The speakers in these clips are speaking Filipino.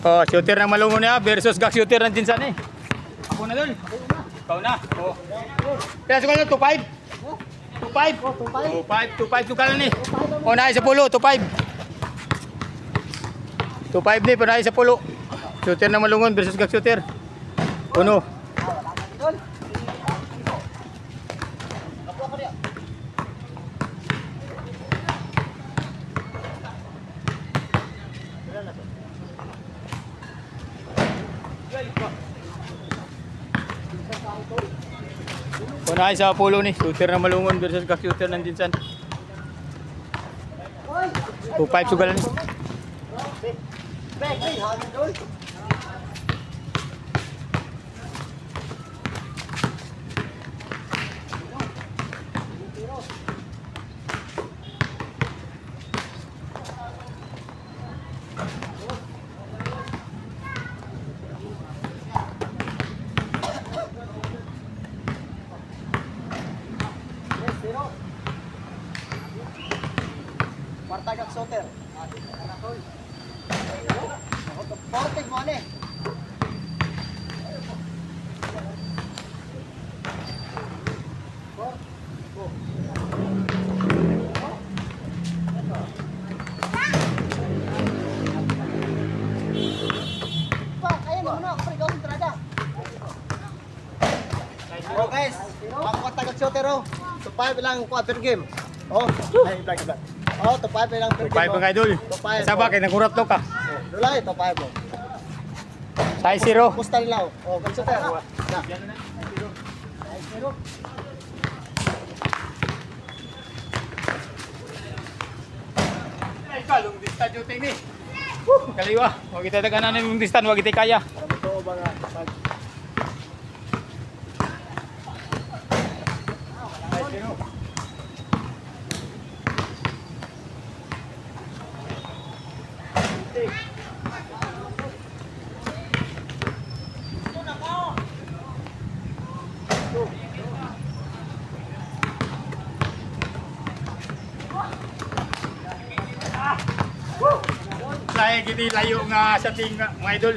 Oh, shooter ng Malungon niya versus gag shooter ng Jinsan eh. Ako na dun. Ikaw na. Oh. Kaya sugal na 2-5. 2-5. 2-5 sugal ni. Unahin sa pulo, 2-5. 2-5 ni, unahin sa pulo. Shooter ng Malungon versus gag shooter. Uno. Unahin sa pulo ni, shooter ng Malungon versus gag shooter ng Jinsan. 2-5 sugal ni. Martagak Soter. Portig mo ni. Oh guys, ang Martagak Soter oh. Supaya bilang kuat per game. Oh, ay black. Oh, tupay pa lang per 2-5 mga idol. Saba kay nagurap to ka. Dulay, tupay mo. Size 0. Pusta nila oh. Oh, ganito tayo. Na. Size 0. Ay, kalong distan yung ting ni. Kaliwa. Huwag kita taganan yung distan, huwag kita kaya. Ito ba nga? Saya gini layo nga sa ting mga idol.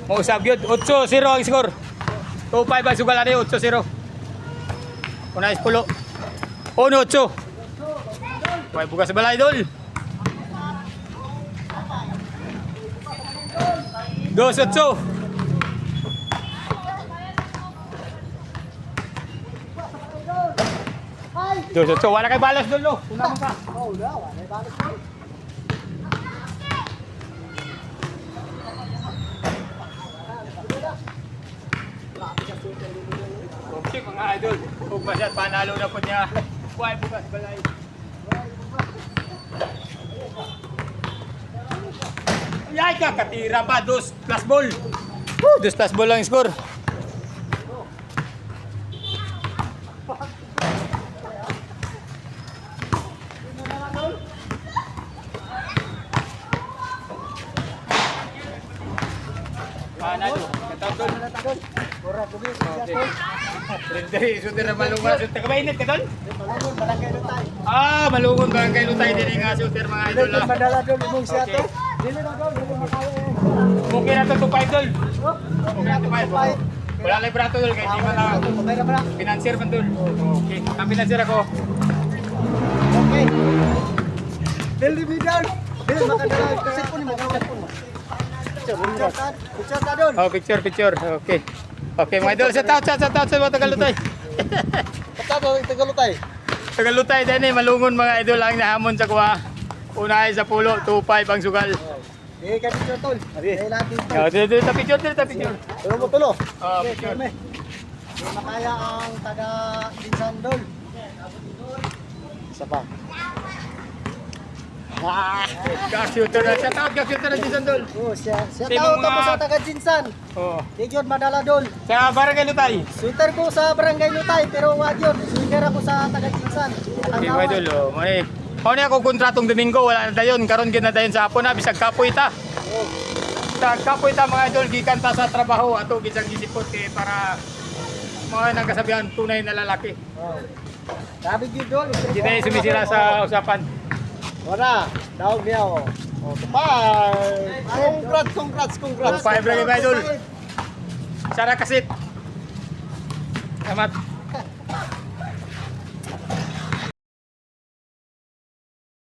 Mausab yun. 8-0 ang score. 2-5 ang sugal ani 8-0. Una is pulo. 1-8. May bukas bala idol. 2-8. So, wala kay balas dolo. Una mo ka. Oh, wala kay balas. Okay mga idol, kung masyad panalo na po niya, buhay bukas balay. Ay ka, katira pa, 2 plus ball. 2 plus ball lang yung score. Panalo, katapos. Ora bugi siya tol. Renderi, sudah na malungon. Tagabainit ka tol? Malungon barangay Lutay. Ah, malungon barangay Lutay din nga shooter mga idol. Dito madala dol imong siya Okay. to. Dili na dol, dili makawi. Okay na to 2-5 tol. Oh, Okay na 2-5. Wala lang brato tol, kaya di man na okay na ba? financier man tol. Okay, ang financier ako. Okay. Dili mi dol. Dili makadala cellphone mo, cellphone mo. Picture ta dol. Oh, picture. Okay. Okay, mga idol, sa out sa mga Tagalutay. Pagkado Tagalutay. Tagalutay din eh, malungon mga idol ang nahamon sa kuha. Unahin sa pulo, 2-5 ang sugal. Eh, ka picture tol. Dili natin tol. Oh, dito ta picture. Tulo mo tulo. Oh, picture. Di makaya ang taga Jinsan dol. Isa pa. Gag shooter na siya, gag shooter na si Sandol. Oh, siya Sa tao mga- ko sa taga Jinsan. Oh. Di gyud madala dol. Sa Barangay Lutay. Sweater ko sa Barangay Lutay pero wag yun. Sweater ako sa taga Jinsan. Okay, mga idol, oh. Mani. Kung ako kontratong Domingo, wala na dayon. Karon gid na dayon sa hapon na, bisag kapoy ta. Sa kapoy ta mga idol, gikan ta sa trabaho. Ato, gisang gisipot kay para mga nagkasabihan, tunay na lalaki. Oh. Sabi gyud dol. Hindi na yung sumisira sa usapan. Wala, daog niya oh. Oh, tupay. Ang congrats. 5 lagi mga idol. Sana kasit. Salamat.